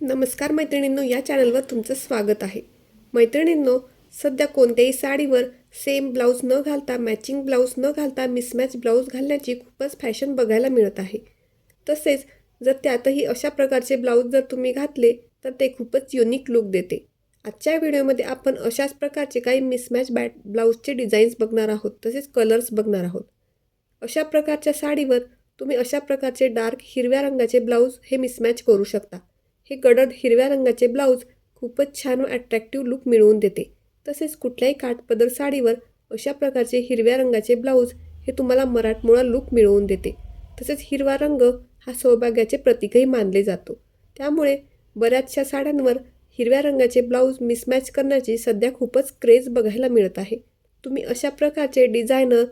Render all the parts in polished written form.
नमस्कार मैत्रिणींनो, या चॅनलवर तुमचं स्वागत आहे. मैत्रिणींनो, सध्या कोणत्याही साडीवर सेम ब्लाऊज न घालता, मॅचिंग ब्लाऊज न घालता मिसमॅच ब्लाऊज घालण्याची खूपच फॅशन बघायला मिळत आहे. तसेच जर त्यातही अशा प्रकारचे ब्लाऊज जर तुम्ही घातले तर ते खूपच युनिक लुक देते. आजच्या व्हिडिओमध्ये आपण अशाच प्रकारचे काही मिसमॅच ब्लाऊजचे डिझाईन्स बघणार आहोत, तसेच कलर्स बघणार आहोत. अशा प्रकारच्या साडीवर तुम्ही अशा प्रकारचे डार्क हिरव्या रंगाचे ब्लाऊज हे मिसमॅच करू शकता. हे गडद हिरव्या रंगाचे ब्लाऊज खूपच छान व अट्रॅक्टिव्ह लुक मिळवून देते. तसेच कुठल्याही काठपदर साडीवर अशा प्रकारचे हिरव्या रंगाचे ब्लाऊज हे तुम्हाला मराठमोळा लुक मिळवून देते. तसेच हिरवा रंग हा सौभाग्याचे प्रतीकही मानले जातो. त्यामुळे बऱ्याचशा साड्यांवर हिरव्या रंगाचे ब्लाऊज मिसमॅच करण्याची सध्या खूपच क्रेज बघायला मिळत आहे. तुम्ही अशा प्रकारचे डिझायनर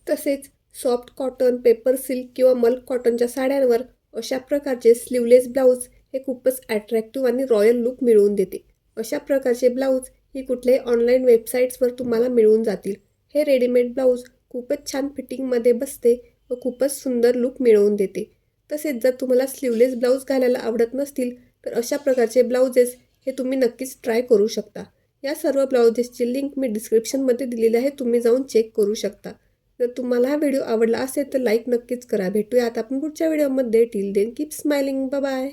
तसेच सॉफ्ट कॉटन, पेपर सिल्क किंवा मल्क कॉटनच्या साड्यांवर अशा प्रकारचे स्लीवलेस ब्लाऊज हे खूपच अट्रॅक्टिव्ह आणि रॉयल लुक मिळवून देते. अशा प्रकारचे ब्लाऊज ही कुठल्याही ऑनलाईन वेबसाईट्सवर तुम्हाला मिळून जातील. हे रेडीमेड ब्लाऊज खूपच छान फिटिंगमध्ये बसते व खूपच सुंदर लुक मिळवून देते. तसेच जर तुम्हाला स्लीवलेस ब्लाऊज घालायला आवडत नसतील तर अशा प्रकारचे ब्लाऊजेस हे तुम्ही नक्कीच ट्राय करू शकता. या सर्व ब्लाऊजेसची लिंक मी डिस्क्रिप्शनमध्ये दिलेली आहे, तुम्ही जाऊन चेक करू शकता. जर तुम्हाला हा व्हिडिओ आवडला असेल तर लाईक नक्कीच करा. भेटूया आता आपण पुढच्या व्हिडिओमध्ये. Till then keep smiling. Bye bye.